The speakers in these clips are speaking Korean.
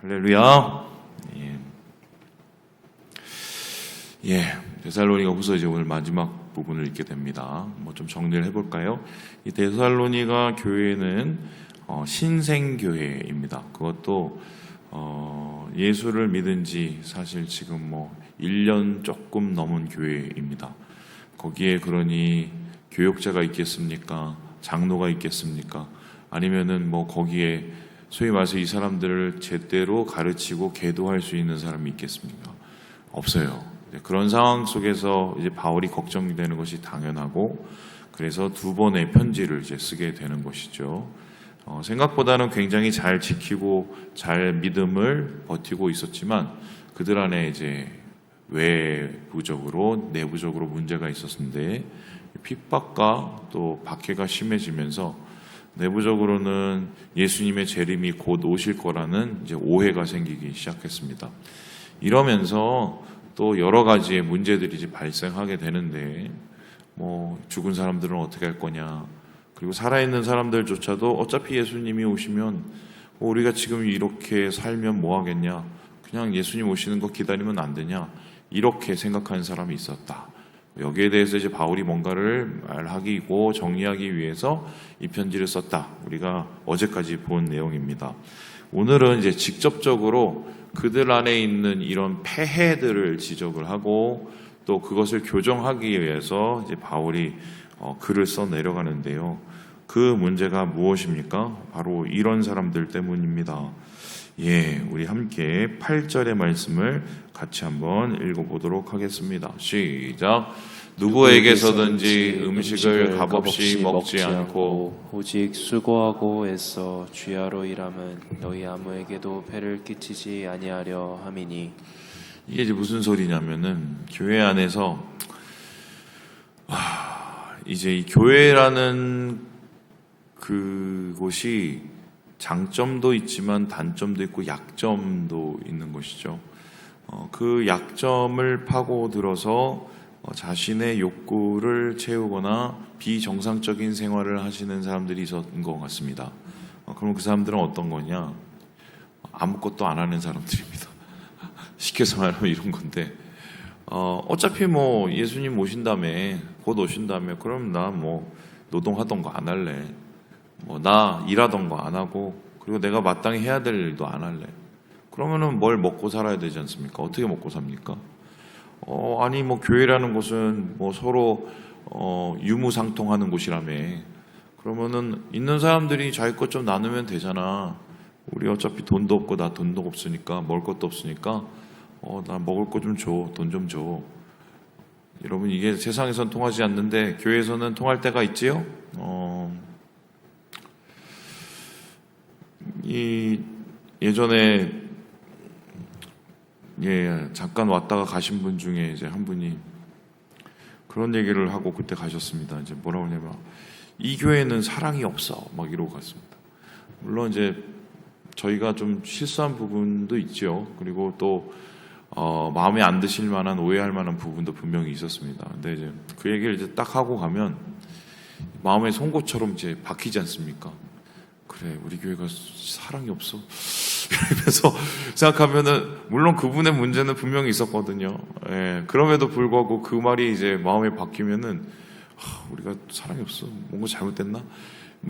할렐루야. 데살로니가 후서 이제 오늘 마지막 부분을 읽게 됩니다. 좀 정리를 해볼까요? 이 데살로니가 교회는 신생교회입니다. 그것도 예수를 믿은 지 사실 지금 1년 조금 넘은 교회입니다. 거기에 그러니 교역자가 있겠습니까? 장로가 있겠습니까? 아니면은 거기에 소위 말해서 이 사람들을 제대로 가르치고 계도할 수 있는 사람이 있겠습니까? 없어요. 그런 상황 속에서 이제 바울이 걱정되는 것이 당연하고, 그래서 두 번의 편지를 이제 쓰게 되는 것이죠. 생각보다는 굉장히 잘 지키고 잘 믿음을 버티고 있었지만 그들 안에 이제 외부적으로 내부적으로 문제가 있었는데, 핍박과 또 박해가 심해지면서 내부적으로는 예수님의 재림이 곧 오실 거라는 이제 오해가 생기기 시작했습니다. 이러면서 또 여러 가지의 문제들이 이제 발생하게 되는데, 죽은 사람들은 어떻게 할 거냐, 그리고 살아있는 사람들조차도 어차피 예수님이 오시면 우리가 지금 이렇게 살면 뭐 하겠냐, 그냥 예수님 오시는 거 기다리면 안 되냐, 이렇게 생각하는 사람이 있었다. 여기에 대해서 이제 바울이 뭔가를 말하기고 정리하기 위해서 이 편지를 썼다. 우리가 어제까지 본 내용입니다. 오늘은 이제 직접적으로 그들 안에 있는 이런 폐해들을 지적을 하고 또 그것을 교정하기 위해서 이제 바울이 글을 써 내려가는데요. 그 문제가 무엇입니까? 바로 이런 사람들 때문입니다. 우리 함께 8절의 말씀을 같이 한번 읽어보도록 하겠습니다. 시작. 누구에게서든지 음식을 값없이 먹지 않고 오직 수고하고 애써 주야로 일함은 너희 아무에게도 배를 끼치지 아니하려 함이니. 이게 이제 무슨 소리냐면은, 교회 안에서 이제 이 교회라는 그곳이 장점도 있지만 단점도 있고 약점도 있는 것이죠. 그 약점을 파고들어서 자신의 욕구를 채우거나 비정상적인 생활을 하시는 사람들이 있었던 것 같습니다. 그럼 그 사람들은 어떤 거냐? 아무것도 안 하는 사람들입니다. 쉽게 말하면 이런 건데, 어차피 예수님 오신다며, 곧 오신다며, 그럼 나 노동하던 거 안 할래. 나 일하던 거 안 하고, 그리고 내가 마땅히 해야 될 일도 안 할래. 그러면은 뭘 먹고 살아야 되지 않습니까? 어떻게 먹고 삽니까? 아니 교회라는 곳은 서로 유무상통하는 곳이라며. 그러면은 있는 사람들이 자기 것 좀 나누면 되잖아. 우리 어차피 돈도 없고 나 돈도 없으니까, 먹을 것도 없으니까 나 먹을 거 좀 줘, 돈 좀 줘. 여러분, 이게 세상에선 통하지 않는데 교회에서는 통할 때가 있지요. 예전에 잠깐 왔다가 가신 분 중에 이제 한 분이 그런 얘기를 하고 그때 가셨습니다. 이제 뭐라고 하냐면, 이 교회는 사랑이 없어, 막 이러고 갔습니다. 물론 이제 저희가 좀 실수한 부분도 있죠. 그리고 또 마음에 안 드실 만한, 오해할 만한 부분도 분명히 있었습니다. 근데 이제 그 얘기를 이제 딱 하고 가면 마음에 송곳처럼 이제 박히지 않습니까? 그래, 우리 교회가 사랑이 없어. 이러면서 생각하면은, 물론 그분의 문제는 분명히 있었거든요. 그럼에도 불구하고 그 말이 이제 마음에 박히면은, 우리가 사랑이 없어, 뭔가 잘못됐나?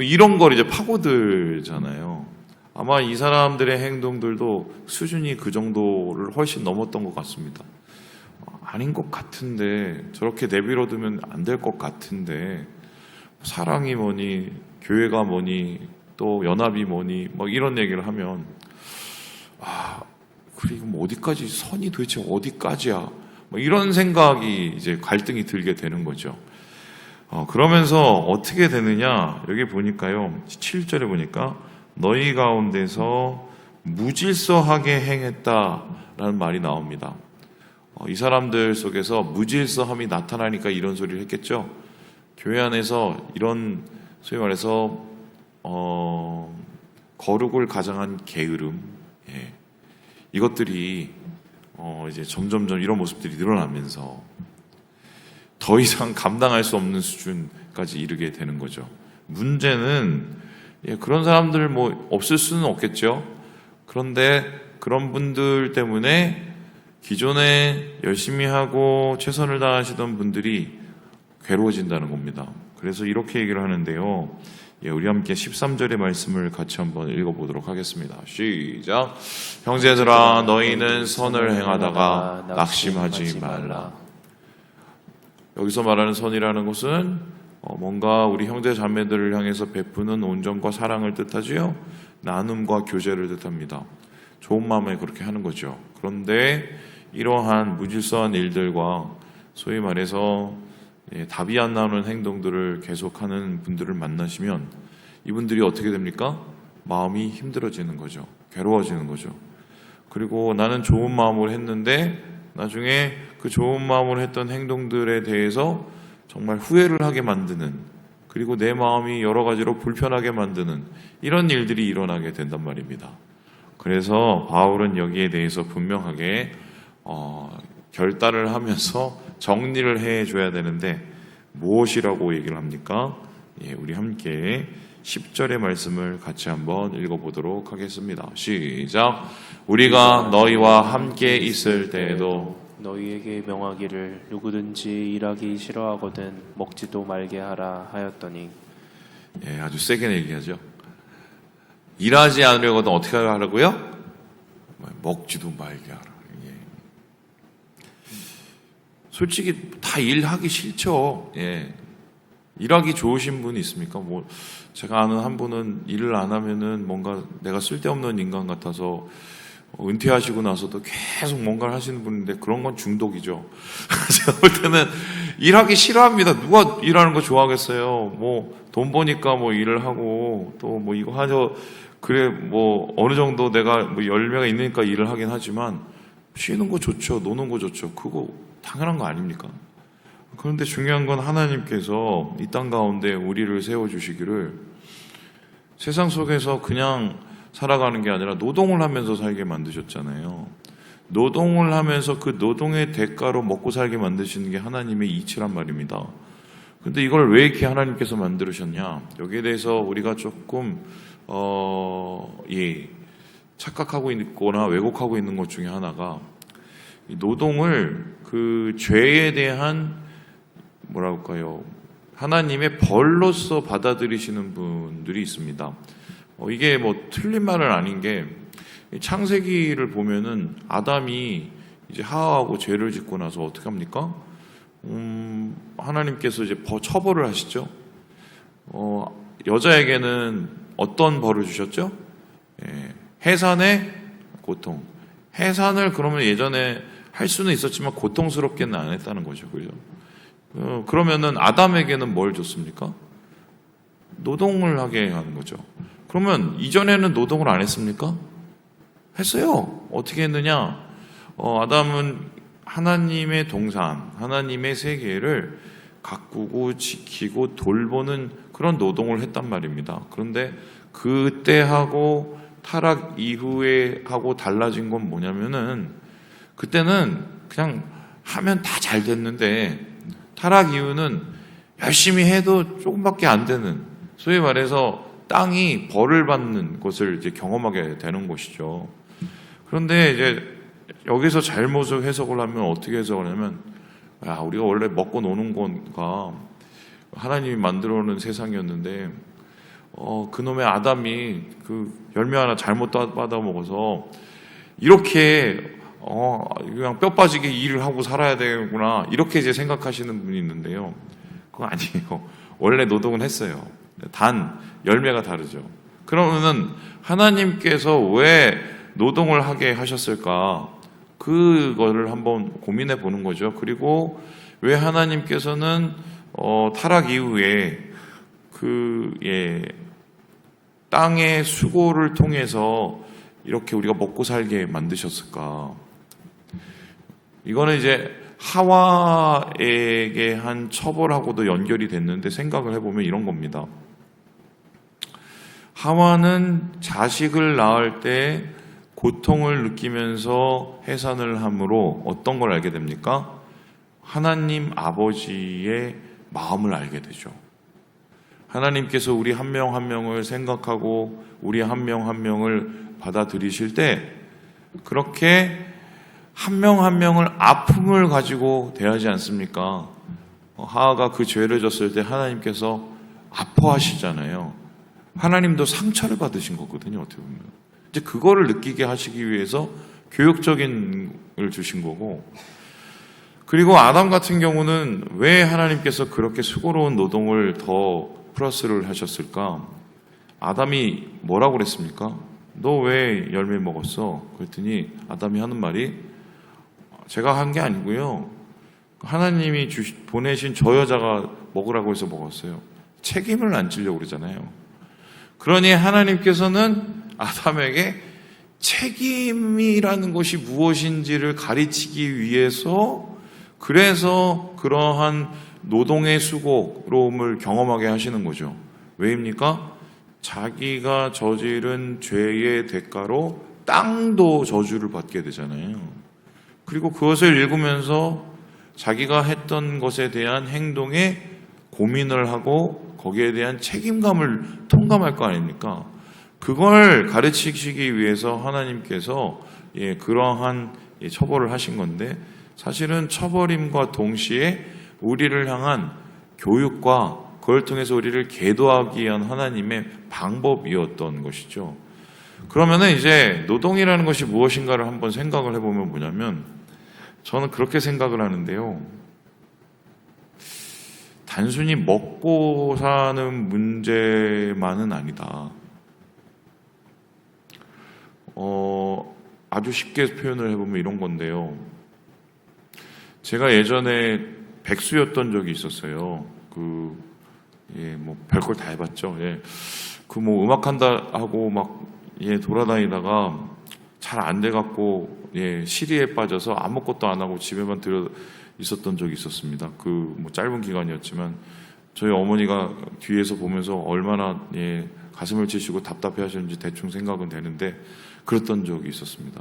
이런 걸 이제 파고들잖아요. 아마 이 사람들의 행동들도 수준이 그 정도를 훨씬 넘었던 것 같습니다. 아닌 것 같은데, 저렇게 내버려두면 안 될 것 같은데, 사랑이 뭐니, 교회가 뭐니, 또 연합이 뭐니, 이런 얘기를 하면, 그리고 어디까지, 선이 도대체 어디까지야? 이런 생각이 이제 갈등이 들게 되는 거죠. 그러면서 어떻게 되느냐, 여기 보니까요, 7절에 보니까, 너희 가운데서 무질서하게 행했다라는 말이 나옵니다. 이 사람들 속에서 무질서함이 나타나니까 이런 소리를 했겠죠. 교회 안에서 이런, 소위 말해서 거룩을 가장한 게으름, 이것들이 이제 점점점 이런 모습들이 늘어나면서 더 이상 감당할 수 없는 수준까지 이르게 되는 거죠. 문제는 그런 사람들 없을 수는 없겠죠. 그런데 그런 분들 때문에 기존에 열심히 하고 최선을 다하시던 분들이 괴로워진다는 겁니다. 그래서 이렇게 얘기를 하는데요. 우리 함께 13절의 말씀을 같이 한번 읽어보도록 하겠습니다. 시작. 형제들아 너희는 선을 행하다가 낙심하지 말라. 여기서 말하는 선이라는 것은 뭔가 우리 형제 자매들을 향해서 베푸는 온정과 사랑을 뜻하지요. 나눔과 교제를 뜻합니다. 좋은 마음에 그렇게 하는 거죠. 그런데 이러한 무질서한 일들과 소위 말해서 답이 안 나오는 행동들을 계속하는 분들을 만나시면 이분들이 어떻게 됩니까? 마음이 힘들어지는 거죠. 괴로워지는 거죠. 그리고 나는 좋은 마음으로 했는데 나중에 그 좋은 마음으로 했던 행동들에 대해서 정말 후회를 하게 만드는, 그리고 내 마음이 여러 가지로 불편하게 만드는 이런 일들이 일어나게 된단 말입니다. 그래서 바울은 여기에 대해서 분명하게 결단을 하면서 정리를 해줘야 되는데 무엇이라고 얘기를 합니까? 우리 함께 10절의 말씀을 같이 한번 읽어보도록 하겠습니다. 시작. 우리가 너희와 함께 있을 때에도 너희에게 명하기를 누구든지 일하기 싫어하거든 먹지도 말게 하라 하였더니. 아주 세게 얘기하죠. 일하지 않으려거든 어떻게 하라고요? 먹지도 말게 하라. 솔직히 다 일하기 싫죠. 일하기 좋으신 분이 있습니까? 제가 아는 한 분은 일을 안 하면은 뭔가 내가 쓸데없는 인간 같아서 은퇴하시고 나서도 계속 뭔가를 하시는 분인데 그런 건 중독이죠. 제가 볼 때는 일하기 싫어합니다. 누가 일하는 거 좋아하겠어요? 돈 버니까 일을 하고 또 이거 하죠. 그래 어느 정도 내가 열매가 있으니까 일을 하긴 하지만 쉬는 거 좋죠. 노는 거 좋죠. 그거 당연한 거 아닙니까? 그런데 중요한 건 하나님께서 이 땅 가운데 우리를 세워주시기를 세상 속에서 그냥 살아가는 게 아니라 노동을 하면서 살게 만드셨잖아요. 노동을 하면서 그 노동의 대가로 먹고 살게 만드시는 게 하나님의 이치란 말입니다. 근데 이걸 왜 이렇게 하나님께서 만들으셨냐? 여기에 대해서 우리가 조금 착각하고 있거나 왜곡하고 있는 것 중에 하나가 이 노동을 그 죄에 대한 하나님의 벌로서 받아들이시는 분들이 있습니다. 이게 틀린 말은 아닌 게 창세기를 보면은 아담이 이제 하와하고 죄를 짓고 나서 어떻게 합니까? 하나님께서 이제 처벌을 하시죠. 여자에게는 어떤 벌을 주셨죠? 해산의 고통. 해산을 그러면 예전에 할 수는 있었지만 고통스럽게는 안 했다는 거죠. 그죠? 그러면은 아담에게는 뭘 줬습니까? 노동을 하게 하는 거죠. 그러면 이전에는 노동을 안 했습니까? 했어요. 어떻게 했느냐? 아담은 하나님의 동산, 하나님의 세계를 가꾸고 지키고 돌보는 그런 노동을 했단 말입니다. 그런데 그때 하고 타락 이후에 하고 달라진 건 뭐냐면은 그때는 그냥 하면 다 잘 됐는데 타락 이후는 열심히 해도 조금밖에 안 되는, 소위 말해서 땅이 벌을 받는 것을 이제 경험하게 되는 것이죠. 그런데 이제 여기서 잘못 해석을 하면 어떻게 해석을 하냐면 우리가 원래 먹고 노는 건가 하나님이 만들어 놓은 세상이었는데 그놈의 아담이 그 열매 하나 잘못 받아 먹어서 이렇게 그냥 뼈 빠지게 일을 하고 살아야 되구나 이렇게 이제 생각하시는 분이 있는데요. 그거 아니에요. 원래 노동은 했어요. 단 열매가 다르죠. 그러면은 하나님께서 왜 노동을 하게 하셨을까? 그거를 한번 고민해 보는 거죠. 그리고 왜 하나님께서는 타락 이후에 땅의 수고를 통해서 이렇게 우리가 먹고 살게 만드셨을까? 이거는 이제 하와에게 한 처벌하고도 연결이 됐는데 생각을 해보면 이런 겁니다. 하와는 자식을 낳을 때 고통을 느끼면서 해산을 함으로 어떤 걸 알게 됩니까? 하나님 아버지의 마음을 알게 되죠. 하나님께서 우리 한 명 한 명을 생각하고 우리 한 명 한 명을 받아들이실 때 그렇게 한 명 한 명을 아픔을 가지고 대하지 않습니까? 하하가 그 죄를 졌을 때 하나님께서 아파하시잖아요. 하나님도 상처를 받으신 거거든요, 어떻게 보면. 이제 그거를 느끼게 하시기 위해서 교육적인 걸 주신 거고, 그리고 아담 같은 경우는 왜 하나님께서 그렇게 수고로운 노동을 더 플러스를 하셨을까? 아담이 뭐라고 그랬습니까? 너 왜 열매 먹었어? 그랬더니 아담이 하는 말이 제가 한 게 아니고요. 하나님이 보내신 저 여자가 먹으라고 해서 먹었어요. 책임을 안 지려고 그러잖아요. 그러니 하나님께서는 아담에게 책임이라는 것이 무엇인지를 가르치기 위해서 그래서 그러한 노동의 수고로움을 경험하게 하시는 거죠. 왜입니까? 자기가 저지른 죄의 대가로 땅도 저주를 받게 되잖아요. 그리고 그것을 읽으면서 자기가 했던 것에 대한 행동에 고민을 하고 거기에 대한 책임감을 통감할 거 아닙니까? 그걸 가르치시기 위해서 하나님께서 그러한 처벌을 하신 건데, 사실은 처벌임과 동시에 우리를 향한 교육과 그걸 통해서 우리를 계도하기 위한 하나님의 방법이었던 것이죠. 그러면은 이제 노동이라는 것이 무엇인가를 한번 생각을 해보면 뭐냐면, 저는 그렇게 생각을 하는데요. 단순히 먹고 사는 문제만은 아니다. 아주 쉽게 표현을 해보면 이런 건데요. 제가 예전에 백수였던 적이 있었어요. 뭐 별걸 다 해봤죠. 뭐 음악한다 하고 막 돌아다니다가 잘 안 돼갖고 시리에 빠져서 아무것도 안 하고 집에만 들어 있었던 적이 있었습니다. 뭐 짧은 기간이었지만 저희 어머니가 뒤에서 보면서 얼마나 가슴을 치시고 답답해 하셨는지 대충 생각은 되는데 그랬던 적이 있었습니다.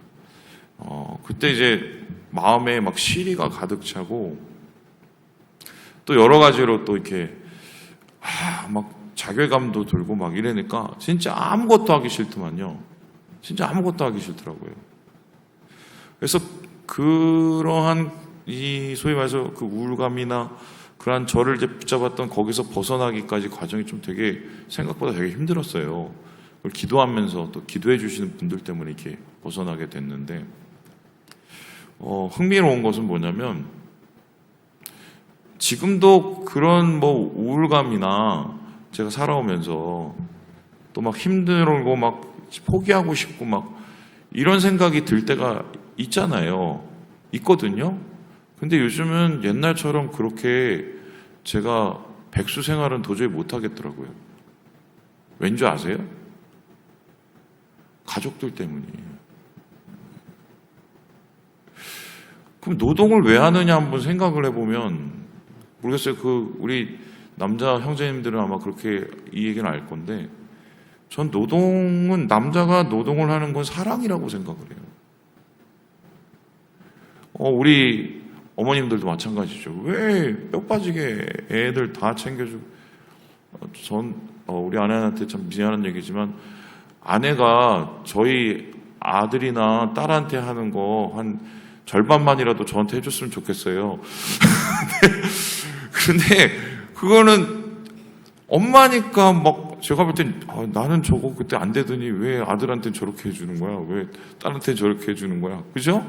그때 이제 마음에 막 시리가 가득 차고 또 여러 가지로 또 이렇게 막 자괴감도 들고 막 이러니까 진짜 아무것도 하기 싫더만요. 진짜 아무것도 하기 싫더라고요. 그래서 그러한 소위 말해서 그 우울감이나 그러한 저를 이제 붙잡았던 거기서 벗어나기까지 과정이 좀 되게 생각보다 되게 힘들었어요. 그걸 기도하면서 또 기도해 주시는 분들 때문에 이렇게 벗어나게 됐는데, 흥미로운 것은 뭐냐면 지금도 그런 뭐 우울감이나 제가 살아오면서 또 막 힘들고 막 포기하고 싶고 막 이런 생각이 들 때가 있잖아요. 있거든요. 근데 요즘은 옛날처럼 그렇게 제가 백수 생활은 도저히 못 하겠더라고요. 왠지 아세요? 가족들 때문이에요. 그럼 노동을 왜 하느냐 한번 생각을 해보면 모르겠어요. 우리 남자 형제님들은 아마 그렇게 이 얘기는 알 건데, 전 노동은 남자가 노동을 하는 건 사랑이라고 생각을 해요. 우리 어머님들도 마찬가지죠. 왜 뼈 빠지게 애들 다 챙겨주고, 우리 아내한테 참 미안한 얘기지만 아내가 저희 아들이나 딸한테 하는 거 한 절반만이라도 저한테 해줬으면 좋겠어요. 근데 그거는 엄마니까 막 제가 볼 땐 나는 저거 그때 안 되더니 왜 아들한테는 저렇게 해주는 거야? 왜 딸한테는 저렇게 해주는 거야? 그죠?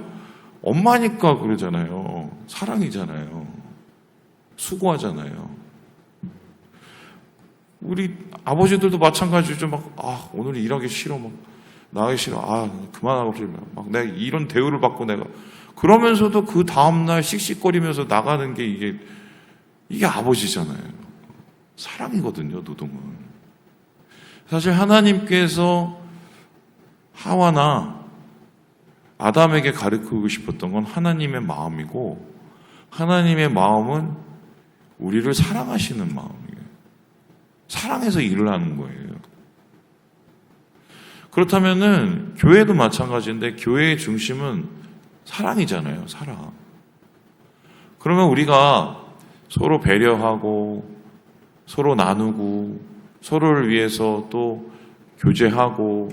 엄마니까 그러잖아요. 사랑이잖아요. 수고하잖아요. 우리 아버지들도 마찬가지죠. 막 오늘 일하기 싫어. 막 나가기 싫어. 그만하고 싶어. 막 내가 이런 대우를 받고 내가 그러면서도 그 다음날 씩씩거리면서 나가는 게 이게 아버지잖아요. 사랑이거든요, 노동은. 사실 하나님께서 하와나 아담에게 가르치고 싶었던 건 하나님의 마음이고, 하나님의 마음은 우리를 사랑하시는 마음이에요. 사랑해서 일을 하는 거예요. 그렇다면은 교회도 마찬가지인데 교회의 중심은 사랑이잖아요. 사랑. 그러면 우리가 서로 배려하고 서로 나누고 서로를 위해서 또 교제하고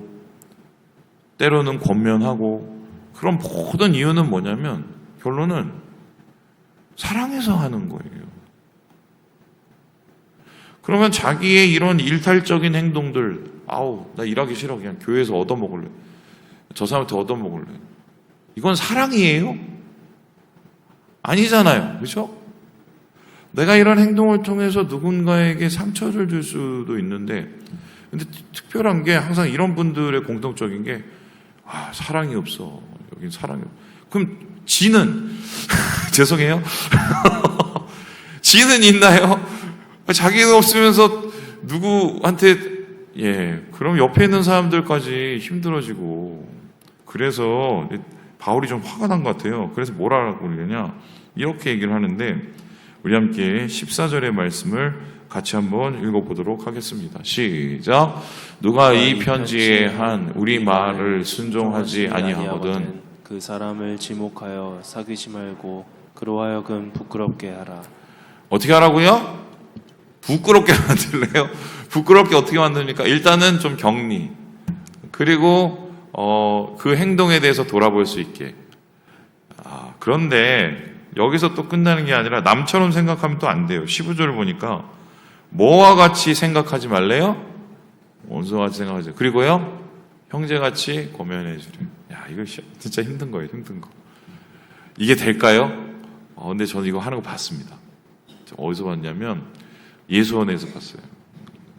때로는 권면하고, 그런 모든 이유는 뭐냐면 결론은 사랑해서 하는 거예요. 그러면 자기의 이런 일탈적인 행동들, 아우 나 일하기 싫어, 그냥 교회에서 얻어먹을래, 저 사람한테 얻어먹을래, 이건 사랑이에요? 아니잖아요. 그렇죠? 내가 이런 행동을 통해서 누군가에게 상처를 줄 수도 있는데, 근데 특별한 게 항상 이런 분들의 공통적인 게 사랑이 없어. 여긴 사랑이 없어. 그럼 지는 죄송해요. 지는 있나요? 자기는 없으면서 누구한테, 그럼 옆에 있는 사람들까지 힘들어지고. 그래서 바울이 좀 화가 난 것 같아요. 그래서 뭐라고 그러냐, 이렇게 얘기를 하는데, 우리 함께 14절의 말씀을 같이 한번 읽어보도록 하겠습니다. 시작. 누가 이 편지에 한 우리 말을 순종하지 아니하거든 그 사람을 지목하여 사귀지 말고 그로 하여금 부끄럽게 하라. 어떻게 하라고요? 부끄럽게 만들래요? 부끄럽게 어떻게 만듭니까? 일단은 좀 격리, 그리고 그 행동에 대해서 돌아볼 수 있게. 그런데 여기서 또 끝나는 게 아니라 남처럼 생각하면 또 안 돼요. 15절을 보니까 뭐와 같이 생각하지 말래요? 원수와 같이 생각하지. 그리고요, 형제같이 고면해 주래. 야, 이거 진짜 힘든 거예요. 힘든 거. 이게 될까요? 근데 저는 이거 하는 거 봤습니다. 어디서 봤냐면 예수원에서 봤어요.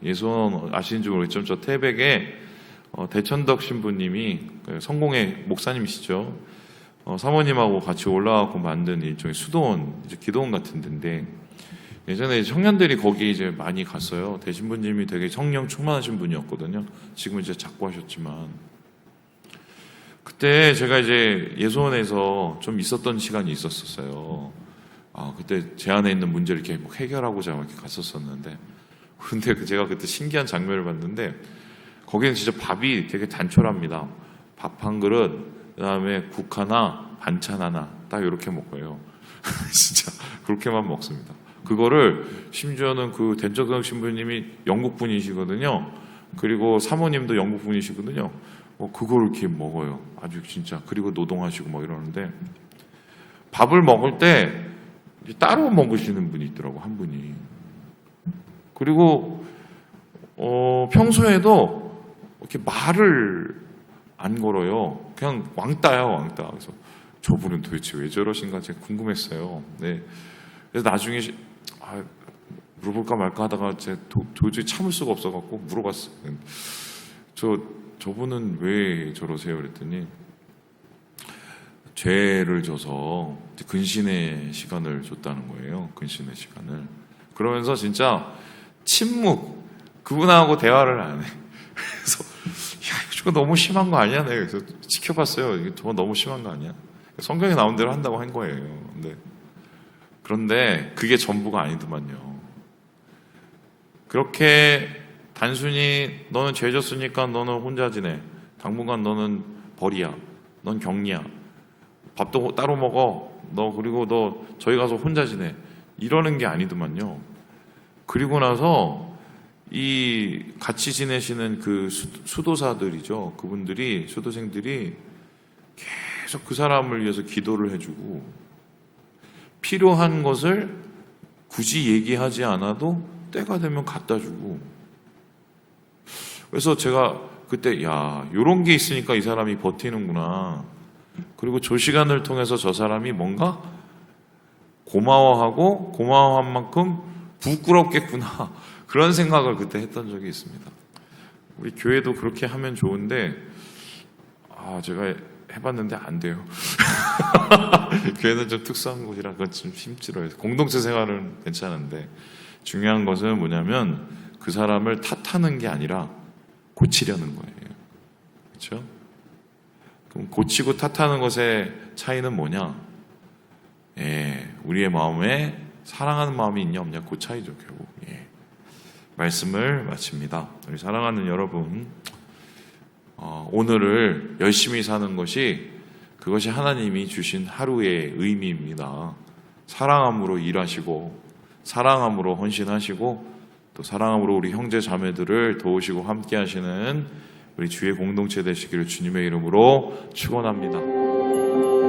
예수원 아시는지 모르겠지만 저 태백에 대천덕 신부님이 성공회 목사님이시죠. 사모님하고 같이 올라가고 만든 일종의 수도원, 이제 기도원 같은 데인데, 예전에 청년들이 거기 이제 많이 갔어요. 대신부님이 되게 성령 충만하신 분이었거든요. 지금은 이제 자꾸 하셨지만. 그때 제가 이제 예수원에서 좀 있었던 시간이 있었어요. 그때 제 안에 있는 문제를 이렇게 해결하고자 이렇게 갔었었는데, 근데 제가 그때 신기한 장면을 봤는데, 거기는 진짜 밥이 되게 단촐합니다. 밥 한 그릇, 그 다음에 국 하나, 반찬 하나, 딱 이렇게 먹어요. 진짜 그렇게만 먹습니다. 그거를 심지어는 그 대천덕 신부님이 영국 분이시거든요. 그리고 사모님도 영국 분이시거든요. 그걸 이렇게 먹어요. 아주 진짜. 그리고 노동하시고 뭐 이러는데, 밥을 먹을 때 따로 먹으시는 분이 있더라고, 한 분이. 그리고 평소에도 이렇게 말을 안 걸어요. 그냥 왕따야, 왕따. 그래서 저분은 도대체 왜 저러신가 제가 궁금했어요. 네. 그래서 나중에 물어볼까 말까 하다가 제가 도저히 참을 수가 없어갖고 물어봤어요. 저분은 왜 저러세요? 그랬더니 죄를 져서 근신의 시간을 줬다는 거예요. 근신의 시간을. 그러면서 진짜 침묵, 그분하고 대화를 안 해. 그래서 이거 너무 심한 거 아니야? 내가 그래서 지켜봤어요. 이게 저거 너무 심한 거 아니야? 성경에 나온 대로 한다고 한 거예요. 그런데 그게 전부가 아니더만요. 그렇게 단순히 너는 죄 졌으니까 너는 혼자 지내, 당분간 너는 벌이야, 넌 격리야, 밥도 따로 먹어, 그리고 너 저희 가서 혼자 지내, 이러는 게 아니더만요. 그리고 나서 이 같이 지내시는 그 수도사들이죠. 그분들이, 수도생들이 계속 그 사람을 위해서 기도를 해주고, 필요한 것을 굳이 얘기하지 않아도 때가 되면 갖다 주고. 그래서 제가 그때 요런 게 있으니까 이 사람이 버티는구나. 그리고 저 시간을 통해서 저 사람이 뭔가 고마워하고 고마워한 만큼 부끄럽겠구나. 그런 생각을 그때 했던 적이 있습니다. 우리 교회도 그렇게 하면 좋은데, 제가 해봤는데 안 돼요. 교회는 좀 특수한 곳이라 그건 좀 힘들어요. 공동체 생활은 괜찮은데, 중요한 것은 뭐냐면 그 사람을 탓하는 게 아니라 고치려는 거예요. 그렇죠? 그럼 고치고 탓하는 것의 차이는 뭐냐? 우리의 마음에 사랑하는 마음이 있냐 없냐, 그 차이죠, 결국. 말씀을 마칩니다. 우리 사랑하는 여러분, 오늘을 열심히 사는 것이, 그것이 하나님이 주신 하루의 의미입니다. 사랑함으로 일하시고, 사랑함으로 헌신하시고, 또 사랑함으로 우리 형제 자매들을 도우시고 함께 하시는 우리 주의 공동체 되시기를 주님의 이름으로 축원합니다.